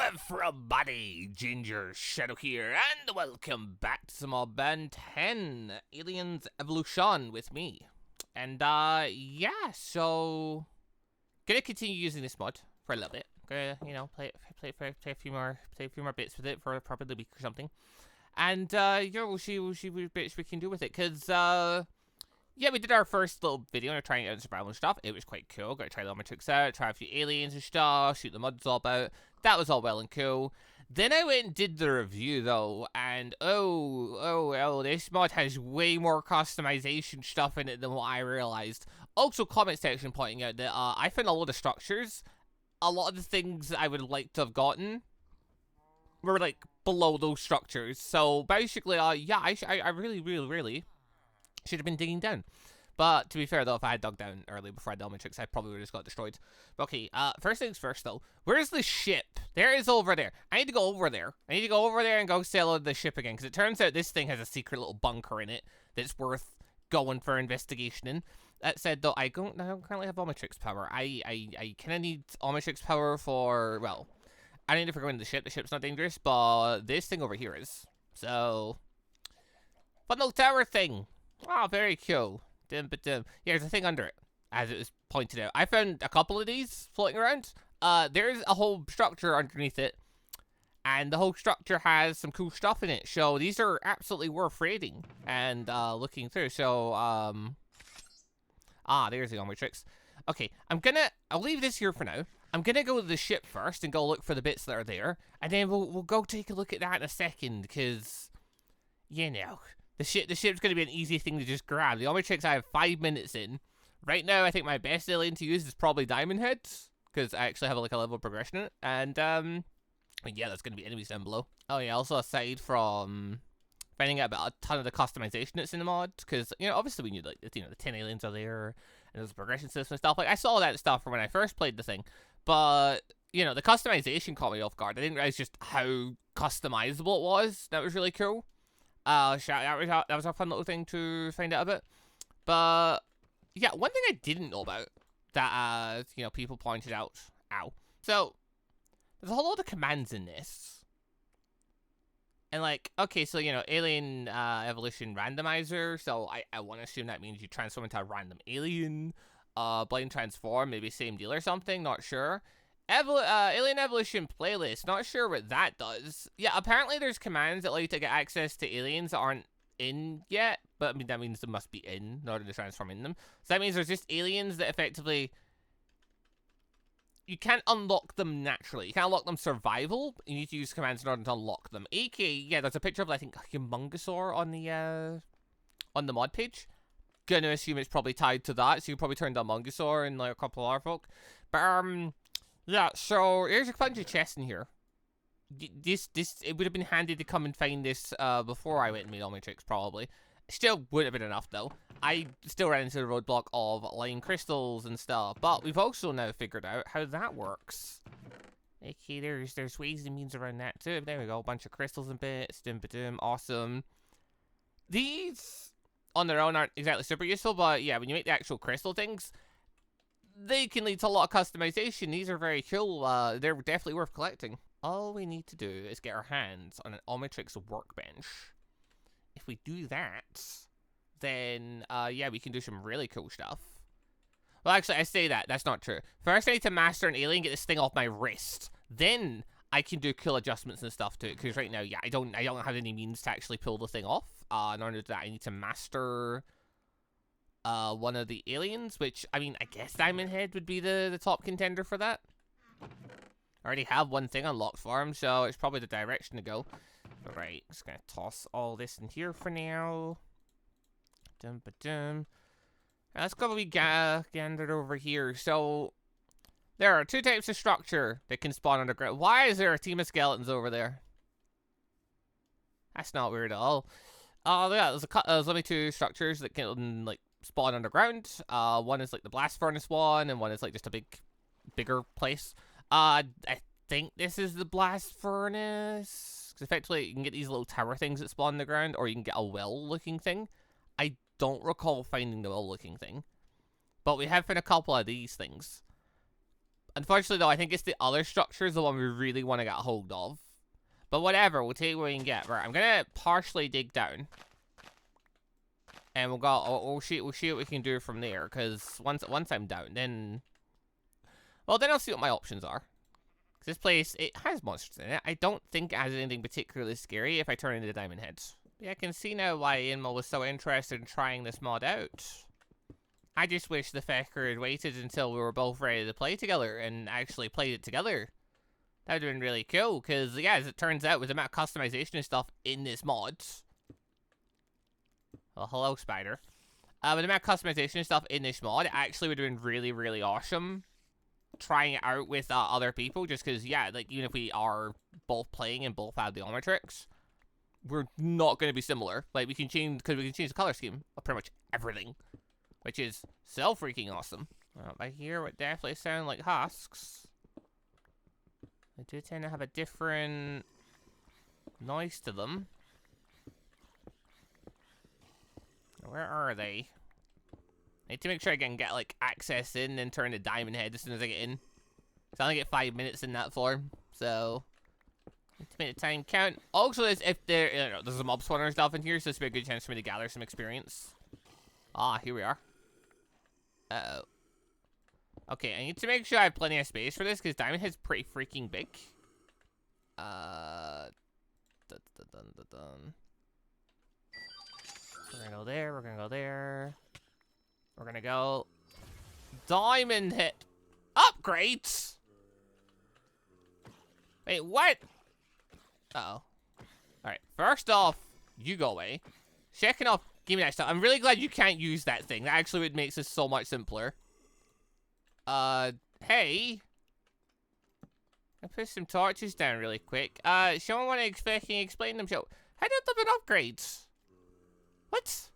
Everybody, Gingershadow here, and welcome back to some more Ben 10 Aliens Evolution with me. And yeah, so gonna continue using this mod for a little bit. Gonna, play a few more bits with it for probably a week or something. And we'll see what bits we can do with it, cause yeah, we did our first little video on trying out survival and stuff. It was quite cool. Got to try all my tricks out, try a few aliens and stuff, shoot the muds all about. That was all well and cool. Then I went and did the review though, and oh, this mod has way more customization stuff in it than what I realized. Also, comment section pointing out that I found a lot of structures. A lot of the things that I would like to have gotten were like below those structures. So basically, yeah, I really should have been digging down. But to be fair though, if I had dug down early before I did all my tricks, I probably would have just got destroyed. But okay, first things first though. Where's the ship? There it is over there. I need to go over there. I need to go over there and go sail the ship again. Because it turns out this thing has a secret little bunker in it that's worth going for investigation in. That said though, I don't currently have all my tricks power. I kind of need all my tricks power for, well, I need to figure out the ship. The ship's not dangerous, but this thing over here is. So, fun little tower thing. Oh, very cool. Yeah, there's a thing under it, as it was pointed out. I found a couple of these floating around. There's a whole structure underneath it, and the whole structure has some cool stuff in it. So these are absolutely worth raiding and looking through. So, there's the armor tricks. Okay, I'll leave this here for now. I'm gonna go to the ship first and go look for the bits that are there, and then we'll go take a look at that in a second, because, you know. The ship's going to be an easy thing to just grab. The only tricks I have 5 minutes in. Right now, I think my best alien to use is probably Diamond Heads, because I actually have like a level progression in it. And, yeah, there's going to be enemies down below. Oh yeah, also aside from finding out about a ton of the customization that's in the mod, because, obviously we knew, like, the 10 aliens are there, and there's a progression system and stuff. Like, I saw that stuff from when I first played the thing, but, the customization caught me off guard. I didn't realize just how customizable it was. That was really cool. That was a fun little thing to find out about. But, yeah, one thing I didn't know about that, people pointed out. Ow. So, there's a whole lot of commands in this. And, like, okay, so, alien evolution randomizer. So, I want to assume that means you transform into a random alien. Blind transform, maybe same deal or something, not sure. Alien Evolution Playlist, not sure what that does. Yeah, apparently there's commands that allow you to get access to aliens that aren't in yet, but I mean, that means they must be in order to transform in them. So that means there's just aliens that effectively, you can't unlock them naturally. You can't unlock them survival. You need to use commands in order to unlock them. AKA, yeah, there's a picture of, I think, Humungosaur on the mod page. Gonna assume it's probably tied to that, so you probably turned on Mungosaur and like a couple of other folk. But, yeah, so there's a bunch of chests in here. It would have been handy to come and find this before I went and made all my tricks, probably. Still wouldn't have been enough, though. I still ran into the roadblock of lime crystals and stuff, but we've also now figured out how that works. Okay, there's ways and means around that, too. There we go, a bunch of crystals and bits. Awesome. These, on their own, aren't exactly super useful, but yeah, when you make the actual crystal things, they can lead to a lot of customization. These are very cool. They're definitely worth collecting. All we need to do is get our hands on an Omnitrix workbench. If we do that, then, yeah, we can do some really cool stuff. Well, actually, I say that. That's not true. First, I need to master an alien, get this thing off my wrist. Then, I can do cool adjustments and stuff to it. Because right now, yeah, I don't have any means to actually pull the thing off. In order to do that, I need to master one of the aliens, which, I mean, I guess Diamond Head would be the top contender for that. I already have one thing unlocked for him, so it's probably the direction to go. Right, just gonna toss all this in here for now. Let's go gander over here. So, there are two types of structure that can spawn underground. Why is there a team of skeletons over there? That's not weird at all. Yeah, there's only two structures that can, like, spawn underground. One is like the blast furnace one, and one is like just a bigger place. I think this is the blast furnace, because effectively you can get these little tower things that spawn on the ground, or you can get a well-looking thing. I don't recall finding the well-looking thing, but we have found a couple of these things. Unfortunately, though, I think it's the other structure is the one we really want to get a hold of. But whatever, we'll take what we can get. Right, I'm gonna partially dig down. And we'll go, we'll see what we can do from there. Because once I'm down, then... Well, then I'll see what my options are. This place, it has monsters in it. I don't think it has anything particularly scary if I turn into Diamond Head. Yeah, I can see now why Inmo was so interested in trying this mod out. I just wish the fecker had waited until we were both ready to play together and actually played it together. That would have been really cool, because, yeah, as it turns out, with the amount of customization and stuff in this mod... Well, hello, spider. With the amount of customization and stuff in this mod, it actually would have been really, really awesome trying it out with other people, just because, yeah, like, even if we are both playing and both have the armor tricks, we're not going to be similar. Like, we can change, because we can change the color scheme of pretty much everything, which is so freaking awesome. I hear what definitely sound like husks. They do tend to have a different noise to them. Where are they? I need to make sure I can get, like, access in and turn to Diamond Head as soon as I get in. So I only get 5 minutes in that floor, so... Need to make the time count. Also, if there, you know, there's a mob spawner and stuff in here, so this would be a good chance for me to gather some experience. Ah, here we are. Uh-oh. Okay, I need to make sure I have plenty of space for this, because Diamond Head's pretty freaking big. We're gonna go there, we're gonna go there. We're gonna go... Diamond Head! Upgrades! Wait, what? Uh-oh. Alright, first off, you go away. Second off, give me that stuff. I'm really glad you can't use that thing. That actually would make this so much simpler. Hey. I put some torches down really quick. Someone want to explain themselves. How did there been upgrades? What?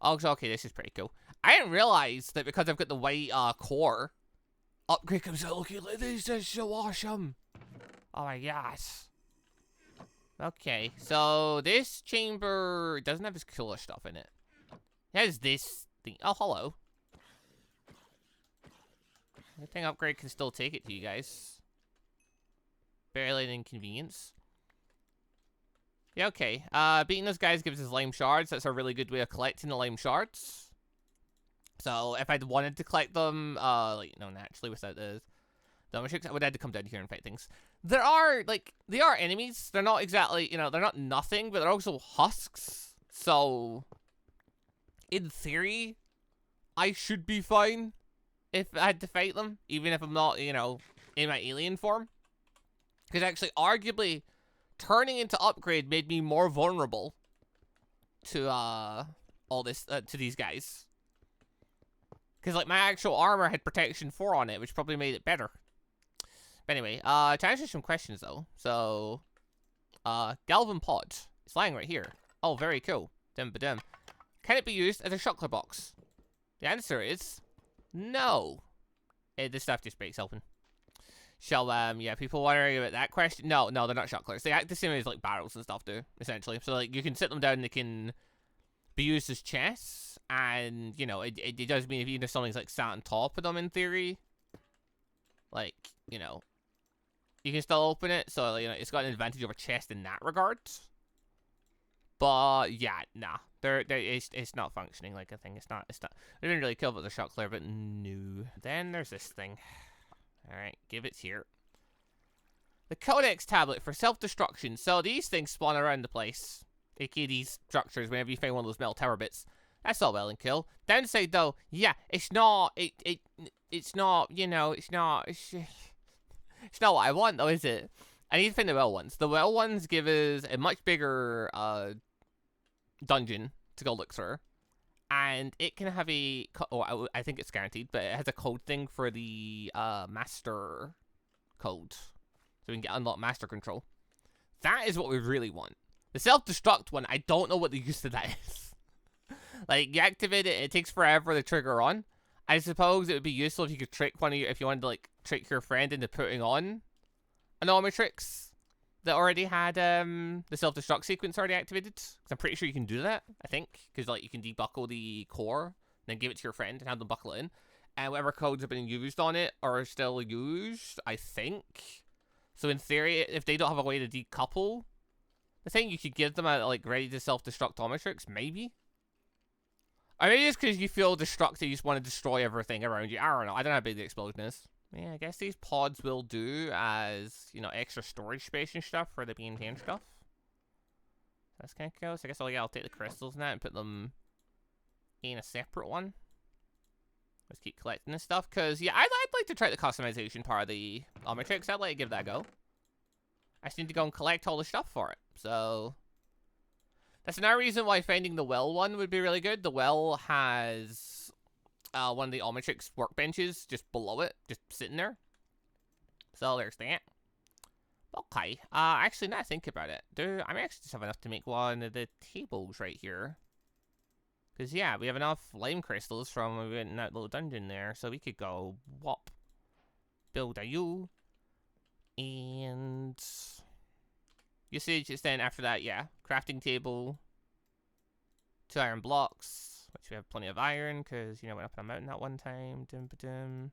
Oh, okay, this is pretty cool. I didn't realize that because I've got the white, core, upgrade comes out looking like this. That's so awesome. Oh my gosh. Okay, so this chamber doesn't have this cooler stuff in it. It has this thing. Oh, hello. I think upgrade can still take it to you guys. Barely an inconvenience. Yeah, okay. Beating those guys gives us lime shards. That's a really good way of collecting the lime shards. So if I'd wanted to collect them, like, no, naturally without the tricks, I would have had to come down here and fight things. There are, like, they are enemies. They're not exactly, you know, they're not nothing, but they're also husks. So, in theory, I should be fine if I had to fight them, even if I'm not, you know, in my alien form. Because actually, arguably, turning into upgrade made me more vulnerable to, all this, to these guys. Because, like, my actual armor had protection 4 on it, which probably made it better. But anyway, to answer some questions, though. So, Galvin Pod. It's lying right here. Oh, very cool. Dum-ba-dum. Can it be used as a chocolate box? The answer is no. This stuff just breaks open. So, yeah, people wondering about that question. No, they're not chocolates. They act the same as, like, barrels and stuff do, essentially. So, like, you can sit them down and they can be used as chests. And, you know, it does mean if even if something's, like, sat on top of them, in theory, like, you know, you can still open it. So, you know, it's got an advantage over chest in that regard. But, yeah, nah. It's not functioning like a thing. It's not. They didn't really kill it with the shock clear, but no. Then there's this thing. Alright, give it here. The Codex tablet for self-destruction. So these things spawn around the place. A.k.a. these structures whenever you find one of those metal tower bits. That's all well and cool. Downside though, yeah, it's not, it's not, you know, it's not what I want though, is it? I need to find the well ones. The well ones give us a much bigger, dungeon to go look through. And it can have a, I think it's guaranteed, but it has a code thing for the, master code. So we can get unlock master control. That is what we really want. The self-destruct one, I don't know what the use of that is. Like, you activate it, it takes forever to trigger on. I suppose it would be useful if you could trick one of you, if you wanted to, like, trick your friend into putting on an Omnitrix that already had, the self-destruct sequence already activated. Because I'm pretty sure you can do that, I think. Because, like, you can debuckle the core, then give it to your friend and have them buckle it in. and whatever codes have been used on it are still used, I think. So in theory, if they don't have a way to decouple, I think you could give them a, like, ready to self-destruct Omnitrix, maybe? Or maybe it's because you feel destructive, you just want to destroy everything around you. I don't know. I don't know how big the explosion is. Yeah, I guess these pods will do as, you know, extra storage space and stuff for the BMT and stuff. That's kind of cool. So I guess I'll take the crystals now and put them in a separate one. Let's keep collecting this stuff, because, yeah, I'd like to try the customization part of the Omnitrix. I'd like to give that a go. I just need to go and collect all the stuff for it, so... That's another reason why finding the well one would be really good. The well has one of the Omnitrix workbenches just below it, just sitting there. So there's that. Okay, actually, now I think about it, I may actually just have enough to make one of the tables right here. Because, yeah, we have enough lime crystals from when we went in that little dungeon there. So we could go, whop, build a U, and usage is then after that, yeah, crafting table, 2 iron blocks, which we have plenty of iron, because, you know, went up on a mountain that one time. Dum-ba-dum.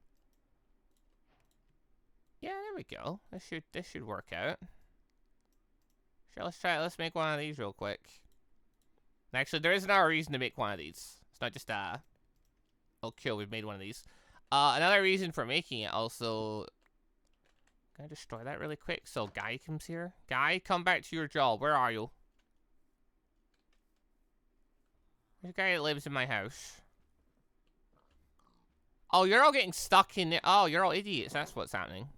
Yeah, there we go. This should work out. Sure, let's try it. Let's make one of these real quick. Actually, there is another reason to make one of these. It's not just, oh, cool, we've made one of these. Another reason for making it also... Can I destroy that really quick so Guy comes here? Guy, come back to your job. Where are you? There's a guy that lives in my house. Oh, you're all getting stuck in there. Oh, you're all idiots. That's what's happening.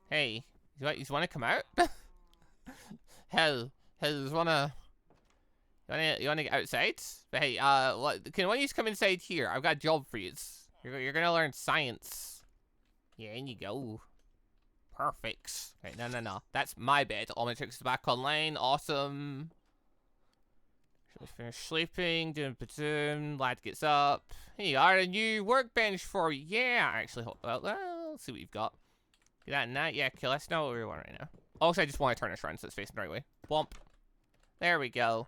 Hey, you want to come out? Hell, you wanna get outside? But hey, can one of you come inside here? I've got a job for you. You're gonna learn science. Yeah, in you go. Perfect. Right, no. That's my bed. Omnitrix is back online. Awesome. Should we finish sleeping? Lad gets up. Here you are, a new workbench for you. Yeah, actually, well, let's see what you've got. Get that and that. Yeah, cool. That's not what we want right now. Also, I just want to turn this around so it's facing the right way. Womp. There we go.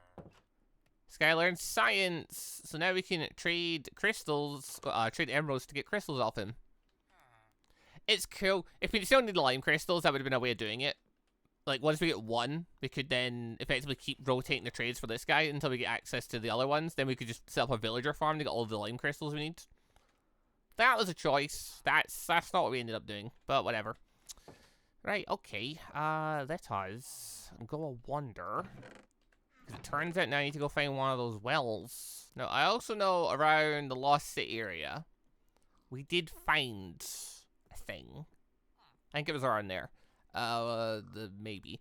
This guy learned science. So now we can trade crystals, trade emeralds to get crystals off him. It's cool. If we still need lime crystals, that would have been a way of doing it. Like, once we get one, we could then effectively keep rotating the trades for this guy until we get access to the other ones. Then we could just set up a villager farm to get all the lime crystals we need. That was a choice. That's not what we ended up doing, but whatever. Right, okay. Let us go a wander. Because it turns out now I need to go find one of those wells. Now, I also know around the Lost City area, we did find a thing. I think it was around there. Maybe.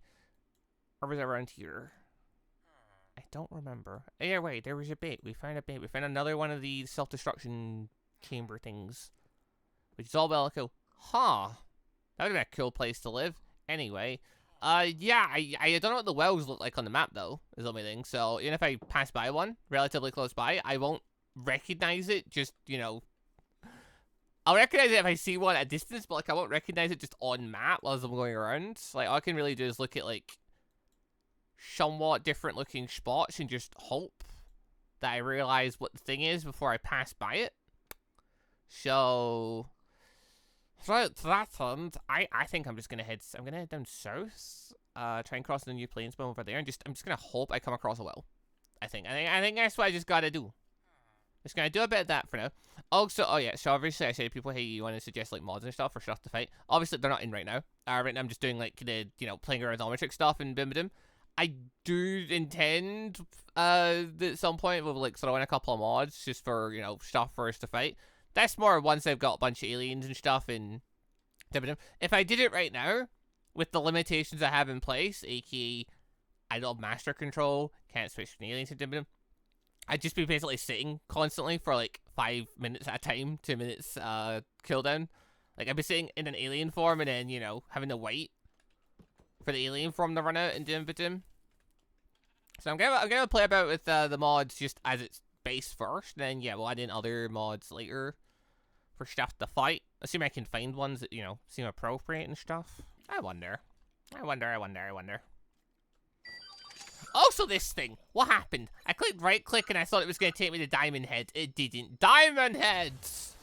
Or was it around here? I don't remember. Yeah, wait, there was a bait. We found a bait. We found another one of these self-destruction chamber things. Which is all well cool. Huh. That would be a cool place to live. Anyway. Yeah, I don't know what the wells look like on the map, though, is the only thing. So, even if I pass by one, relatively close by, I won't recognize it, just, you know... I'll recognize it if I see one at a distance, but, like, I won't recognize it just on map as I'm going around. Like, all I can really do is look at, like, somewhat different looking spots and just hope that I realize what the thing is before I pass by it. So... So to that end, I think I'm just gonna head down south, try and cross the new plains bone over there, and I'm just gonna hope I come across a well. I think that's what I just gotta do. Just gonna do a bit of that for now. Also, oh yeah, so obviously I say to people, hey, you want to suggest like mods and stuff or stuff to fight? Obviously they're not in right now. Right now I'm just doing like the playing around with Omnitrix stuff and bim. I do intend at some point we'll like throw in a couple of mods just for stuff for us to fight. That's more once I've got a bunch of aliens and stuff and... If I did it right now, with the limitations I have in place, aka I don't have master control, can't switch from aliens to I'd just be basically sitting constantly for like 5 minutes at a time, 2 minutes cooldown. Like I'd be sitting in an alien form and then, having to wait for the alien form to run out and So I'm gonna play about with the mods just as it's base first, then yeah, we'll add in other mods later for stuff to fight. Assume I can find ones that, seem appropriate and stuff. I wonder. Also this thing, what happened? I clicked right click and I thought it was going to take me to Diamond Head. It didn't. Diamond Heads!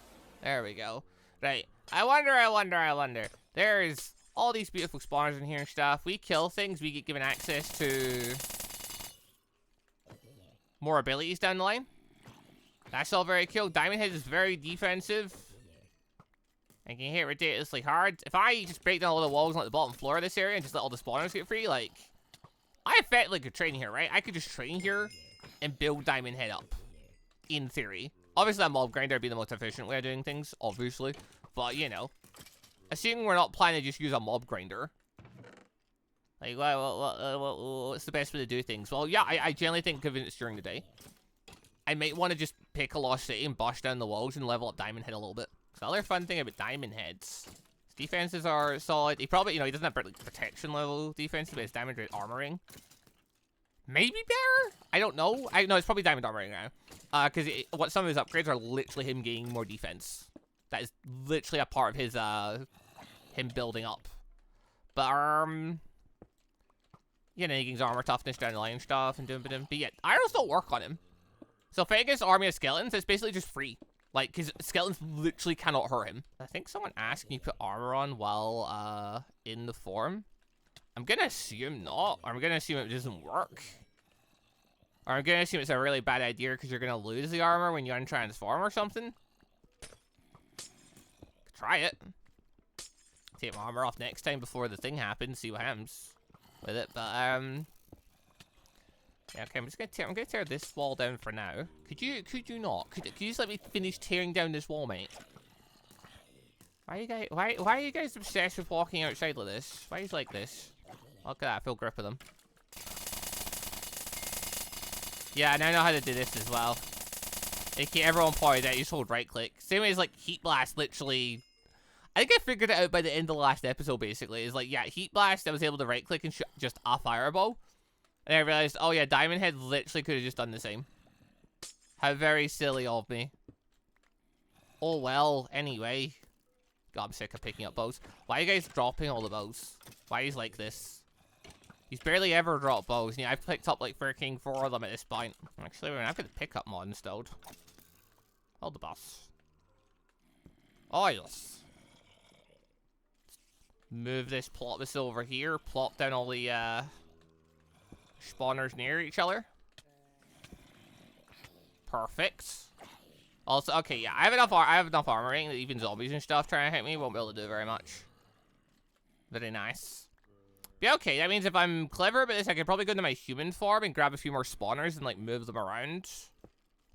There we go. Right. I wonder. There's all these beautiful spawners in here and stuff. We kill things, we get given access to more abilities down the line. That's all very cool. Diamond Head is very defensive. And can hit ridiculously hard. If I just break down all the walls on the bottom floor of this area and just let all the spawners get free, like, I effectively could train here, right? I could just train here and build Diamond Head up. In theory. Obviously, that mob grinder would be the most efficient way of doing things, obviously. But, you know. Assuming we're not planning to just use a mob grinder. Like, what's the best way to do things? Well, yeah, I generally think of it during the day. I might want to just pick a lost city and bust down the walls and level up Diamond Head a little bit. The other fun thing about Diamond Heads, his defenses are solid. He probably, you know, he doesn't have like, protection level defense, but his damage rate armoring maybe better? I don't know. No, it's probably diamond armoring now. Because what some of his upgrades are literally him gaining more defense. That is literally a part of his, him building up. But, you know, he gains armor toughness down the line and stuff and doing, but yeah, arrows don't work on him. So if I get army of skeletons, it's basically just free. Like, because skeletons literally cannot hurt him. I think someone asked, can you put armor on while, in the form? I'm gonna assume not. Or I'm gonna assume it doesn't work. Or I'm gonna assume it's a really bad idea because you're gonna lose the armor when you untransform or something. Try it. Take my armor off next time before the thing happens, see what happens with it. But, yeah, okay, I'm gonna tear this wall down for now. Could you not? Could you just let me finish tearing down this wall, mate? Why are you guys obsessed with walking outside like this? Why are you like this? Look at that, I feel grip of them. Yeah, and I know how to do this as well. Everyone pointed out, you just hold right click. Same way as like Heat Blast literally... I think I figured it out by the end of the last episode basically. It's like, yeah, Heat Blast, I was able to right click and shoot just a fireball. And I realized, oh yeah, Diamond Head literally could have just done the same. How very silly of me. Oh well, anyway. God, I'm sick of picking up bows. Why are you guys dropping all the bows? Why is like this? He's barely ever dropped bows. Yeah, I've picked up like freaking 4 of them at this point. Actually, I've got the pickup mod installed. Hold the bus. Oh yes. Move this, plop this over here. Plop down all the spawners near each other. Perfect. Also, okay, yeah, I have enough armoring that even zombies and stuff trying to hit me won't be able to do very much. Very nice. Yeah, okay, that means if I'm clever about this, I can probably go into my human form and grab a few more spawners and, like, move them around.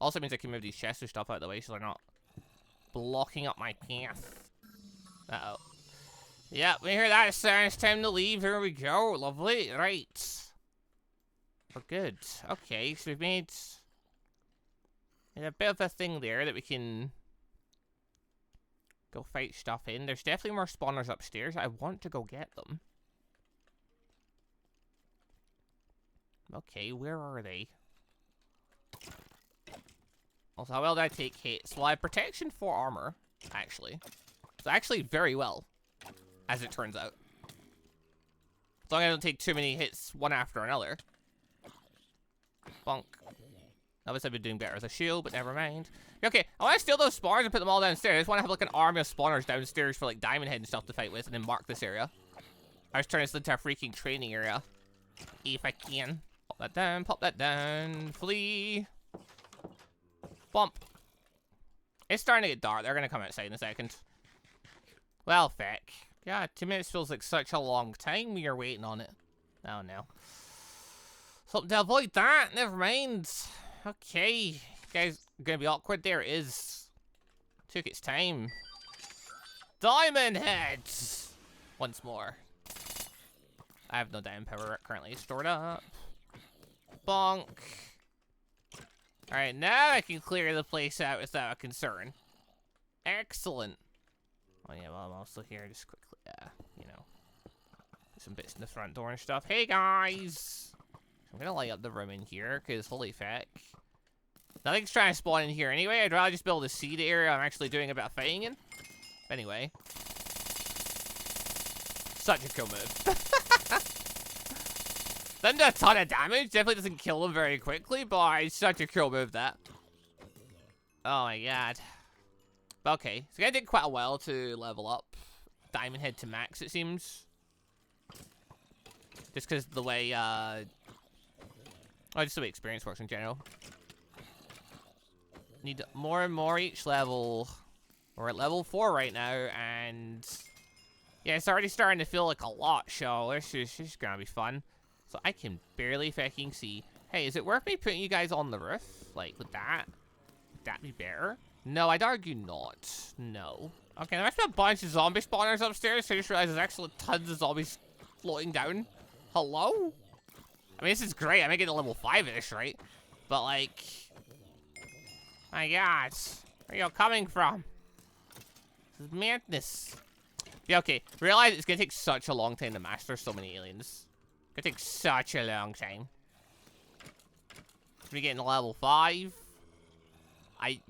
Also means I can move these chests and stuff out of the way so they're not blocking up my path. Uh-oh. Yeah, we hear that sound. It's time to leave. Here we go. Lovely. Right. Oh, good. Okay, so we've made... a bit of a thing there that we can go fight stuff in. There's definitely more spawners upstairs. I want to go get them. Okay, where are they? Also, how well did I take hits? Well, I have protection for armor, actually. So actually very well, as it turns out. As long as I don't take too many hits one after another. Bonk. Obviously, I've been doing better as a shield, but never mind. Okay, I want to steal those spawners and put them all downstairs. I just want to have like an army of spawners downstairs for like Diamond Head and stuff to fight with, and then mark this area. I was turning this into a freaking training area, if I can. Pop that down, flee. Bump. It's starting to get dark. They're gonna come outside in a second. Well, feck. God, 2 minutes feels like such a long time when you're waiting on it. Oh no. Something to avoid that. Never mind. Okay, guys, gonna be awkward. There it is. Took its time. Diamond Heads! Once more. I have no diamond power currently stored up. Bonk. Alright, now I can clear the place out without a concern. Excellent. Oh yeah, well, I'm also here just quickly, you know, some bits in the front door and stuff. Hey, guys! I'm gonna light up the room in here, because holy feck. Nothing's trying to spawn in here anyway. I'd rather just be able to see the area I'm actually doing a bit of fighting in. Anyway. Such a cool move. Doesn't do a ton of damage. Definitely doesn't kill them very quickly, but it's such a cool move, that. Oh my god. But okay, it's gonna take quite a while to level up Diamond Head to max, it seems. Just because the way, just the way experience works in general. Need more and more each level. We're at level 4 right now, and yeah, it's already starting to feel like a lot, so this is gonna be fun. So I can barely fucking see. Hey, is it worth me putting you guys on the roof? Like, would that be better? No, I'd argue not. No. Okay, there must be a bunch of zombie spawners upstairs, so I just realized there's actually tons of zombies floating down. Hello? I mean, this is great. I may get to level 5-ish, right? But, like, my God, where are you coming from? This is madness. Yeah, okay. Realize it's gonna take such a long time to master so many aliens. It's gonna take such a long time. We're getting to level 5.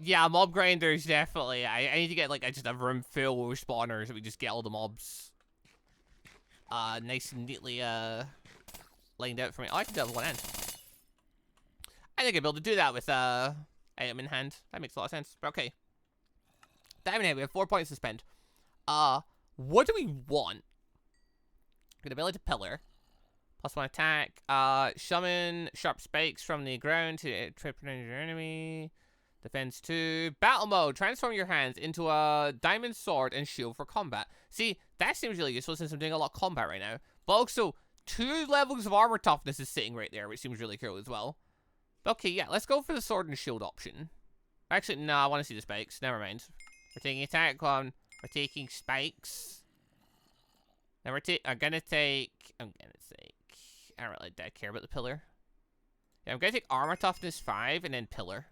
Yeah, mob grinders, definitely. I need to get, like, just a room full of spawners so we just get all the mobs nice and neatly, lined out for me. Oh, I can do that with one hand. I think I'd be able to do that with, item in hand. That makes a lot of sense. But okay. Diamond Head, we have 4 points to spend. What do we want? Good ability to pillar. +1 attack. Summon sharp spikes from the ground to trip your enemy. Defense 2. Battle mode. Transform your hands into a diamond sword and shield for combat. See, that seems really useful since I'm doing a lot of combat right now. But also, 2 levels of armor toughness is sitting right there, which seems really cool as well. But okay, yeah, let's go for the sword and shield option. Actually, no, I want to see the spikes. Never mind. We're taking attack on. We're taking spikes. Then I'm gonna take. I don't really care about the pillar. Yeah, I'm gonna take armor toughness 5 and then pillar.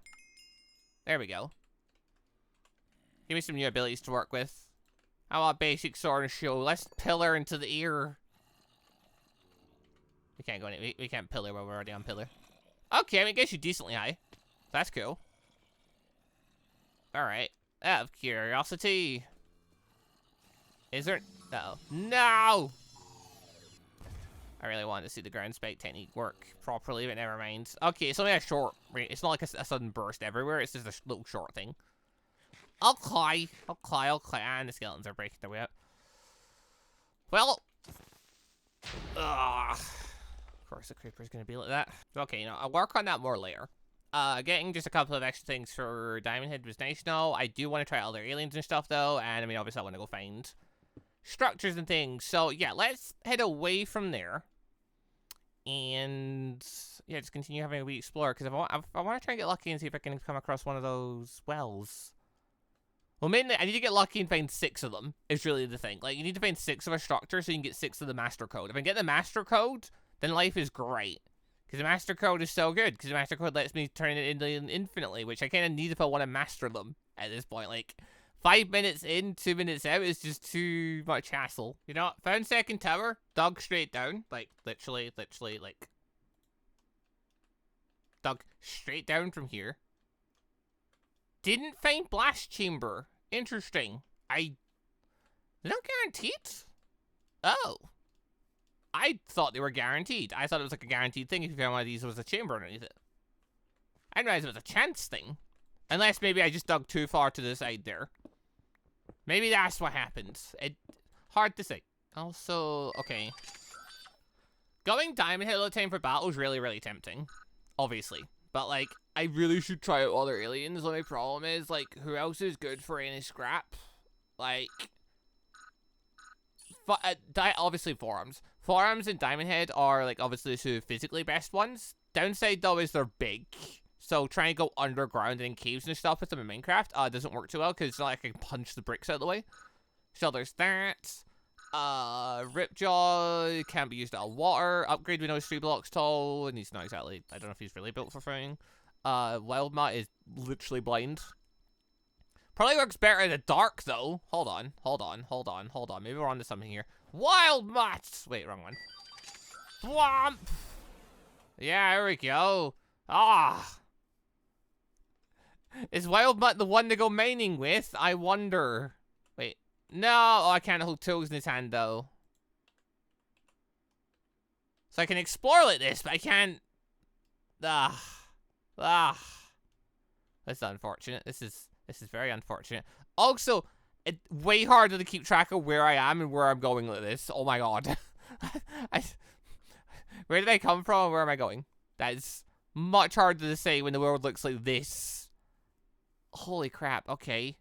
There we go. Give me some new abilities to work with. I want basic sword and shield. Let's pillar into the ear. We can't go in. We can't pillar when we're already on pillar. Okay, I mean, it gets you decently high. That's cool. Alright. Out of curiosity. Is there... Uh-oh. No! I really wanted to see the ground spike technique work properly, but never mind. Okay, it's only a short... It's not like a sudden burst everywhere. It's just a little short thing. Okay. And the skeletons are breaking their way out. Well... Of course the creeper's gonna be like that. Okay, you know, I'll work on that more later. Getting just a couple of extra things for Diamond Head was nice now. I do want to try other aliens and stuff, though. And, I mean, obviously I want to go find structures and things. So, yeah, let's head away from there. And, yeah, just continue having a wee explore. Because I want to try and get lucky and see if I can come across one of those wells. Well, mainly, I need to get lucky and find 6 of them, is really the thing. Like, you need to find 6 of a structure so you can get 6 of the master code. If I get the master code, then life is great. Because the master code is so good. Because the master code lets me turn it into infinitely, which I kind of need if I want to master them at this point. Like, 5 minutes in, 2 minutes out is just too much hassle. You know what? Found second tower, dug straight down. Like, literally, like... Dug straight down from here. Didn't find blast chamber. Interesting. They're not guaranteed? Oh. I thought they were guaranteed. I thought it was like a guaranteed thing if you found one of these, there was a chamber underneath it. I didn't realize it was a chance thing. Unless maybe I just dug too far to the side there. Maybe that's what happened. Hard to say. Also, okay. Going Diamond Head all the time for battle is really, really tempting. Obviously. But, like, I really should try out other aliens. The only problem is, like, who else is good for any scrap? Like... obviously forums. Forums and Diamond Head are, like, obviously the 2 physically best ones. Downside, though, is they're big. So trying to go underground and in caves and stuff with them in Minecraft doesn't work too well, because it's not like I can punch the bricks out of the way. So there's that. Ripjaw can't be used out of water. Upgrade, we know, is 3 blocks tall, and he's not exactly... I don't know if he's really built for throwing. Wildmat is literally blind. Probably works better in the dark, though. Hold on. Maybe we're onto something here. Wild Mats! Wait, wrong one. Thwomp! Yeah, there we go. Ah! Is Wild Mutt the one to go mining with? I wonder. Wait. No! Oh, I can't hold tools in his hand, though. So I can explore like this, but I can't... That's unfortunate. This is very unfortunate. Also, it's way harder to keep track of where I am and where I'm going like this. Oh my god. Where did I come from and where am I going? That is much harder to say when the world looks like this. Holy crap, okay.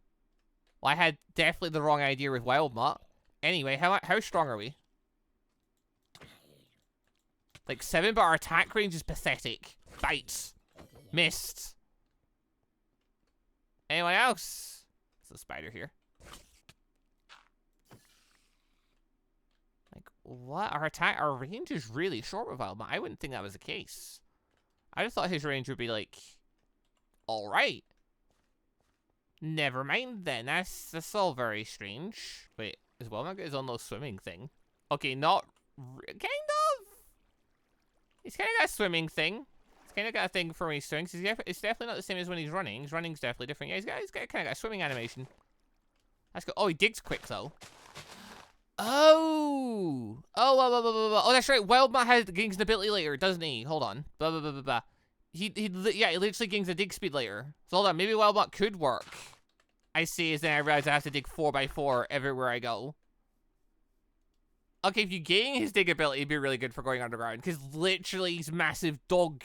Well, I had definitely the wrong idea with Wild Mutt. Anyway, how strong are we? Like 7, but our attack range is pathetic. Bites. Missed. Anyone else? There's a spider here. Like, what? Our range is really short with Wild Mutt. I wouldn't think that was the case. I just thought his range would be like, alright. Never mind then. That's all very strange. Wait, is Wild Mutt got his own little swimming thing? Okay, not kind of. He's kind of got a swimming thing. He's kind of got a thing for when he's swimming. It's definitely not the same as when he's running. His running's definitely different. Yeah, he's got kind of got a swimming animation. That's good. Oh, he digs quick though. Oh, that's right. Wild Mutt gains an ability later, doesn't he? Hold on. Blah blah blah blah blah. He literally gains a dig speed later. So hold on, maybe Wild Mutt could work. I see, is then I realize I have to dig 4x4 everywhere I go. Okay, if you gain his dig ability, it'd be really good for going underground. Because literally, he's massive dog.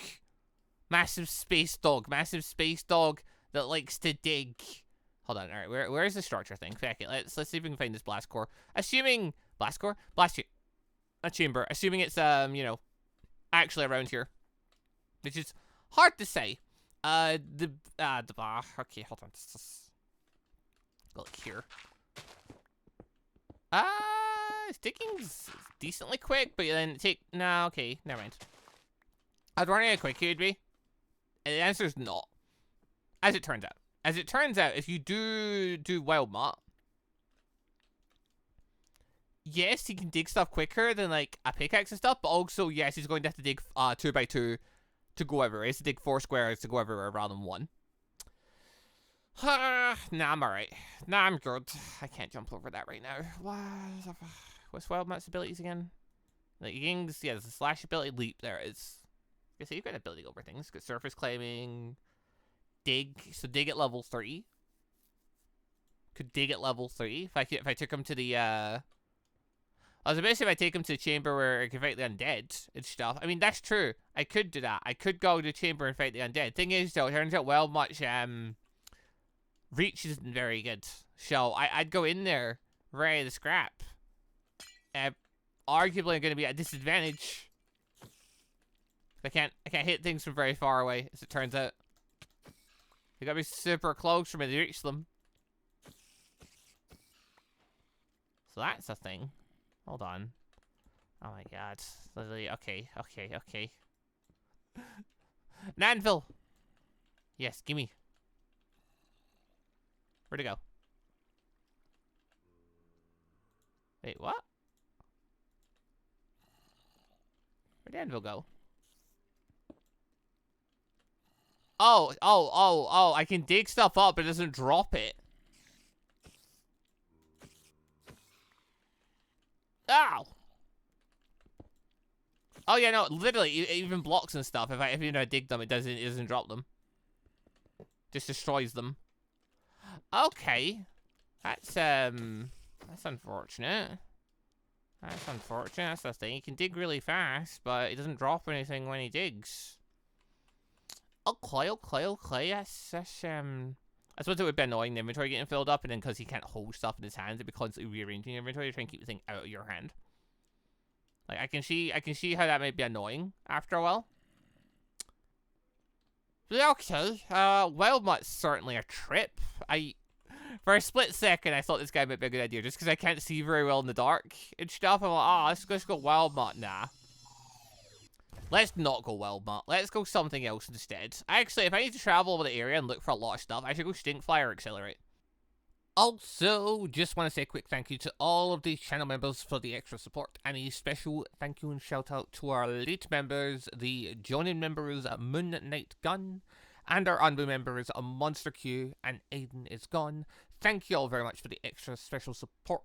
Massive space dog. Massive space dog that likes to dig. Hold on, alright, where's the structure thing? Fuck it, let's see if we can find this blast core. Assuming, blast core? A chamber. Assuming it's, you know, actually around here. Which is hard to say. Okay, hold on. Go like here. It's digging's decently quick, but then no, okay, never mind. I'd wonder how quick it would be. And the answer is not. As it turns out. As it turns out, if you do Wild Mutt, yes, he can dig stuff quicker than like a pickaxe and stuff, but also yes, he's going to have to dig 2x2 to go everywhere. He has to dig 4 squares to go everywhere rather than 1. Nah, I'm alright. Nah, I'm good. I can't jump over that right now. What's Wild Mutt's abilities again? Like, there's a slash ability, leap, there it is. I guess you've got an ability over things. Got surface claiming, dig, so dig at level 3. Could dig at level 3. If I took him to the, I was about to say if I take him to the chamber where I can fight the undead and stuff. I mean, that's true. I could do that. I could go to the chamber and fight the undead. Thing is, though, it turns out Wild Mutt's, reach isn't very good. So, I'd go in there, ready to scrap. Arguably, I'm going to be at a disadvantage. I can't hit things from very far away, as it turns out. You gotta be super close for me to reach them. So that's a thing. Hold on. Oh my god. Literally, okay. An anvil! Yes, gimme. Where'd it go? Wait, what? Where'd the anvil go? Oh, I can dig stuff up, but it doesn't drop it. Ow! Oh yeah, no, literally, even blocks and stuff, if you know dig them, it doesn't drop them. Just destroys them. Okay. That's unfortunate. That's unfortunate, that's the thing. He can dig really fast, but he doesn't drop anything when he digs. Okay. That's I suppose it would be annoying the inventory getting filled up, and then because he can't hold stuff in his hands, it'd be constantly rearranging your inventory to try and keep the thing out of your hand. Like I can see how that might be annoying after a while. But okay, Wild Mutt's certainly a trip. For a split second, I thought this guy might be a good idea, just because I can't see very well in the dark and stuff. I'm like, oh, let's go Wild Mutt. Nah. Let's not go Wild Mutt. Let's go something else instead. Actually, if I need to travel over the area and look for a lot of stuff, I should go Stinkfly or Accelerate. Also, just want to say a quick thank you to all of these channel members for the extra support. And a special thank you and shout out to our late members, the joining members AdenIsGone, and our ANBU members MonsterQ and AdenIsGone. Thank you all very much for the extra special support.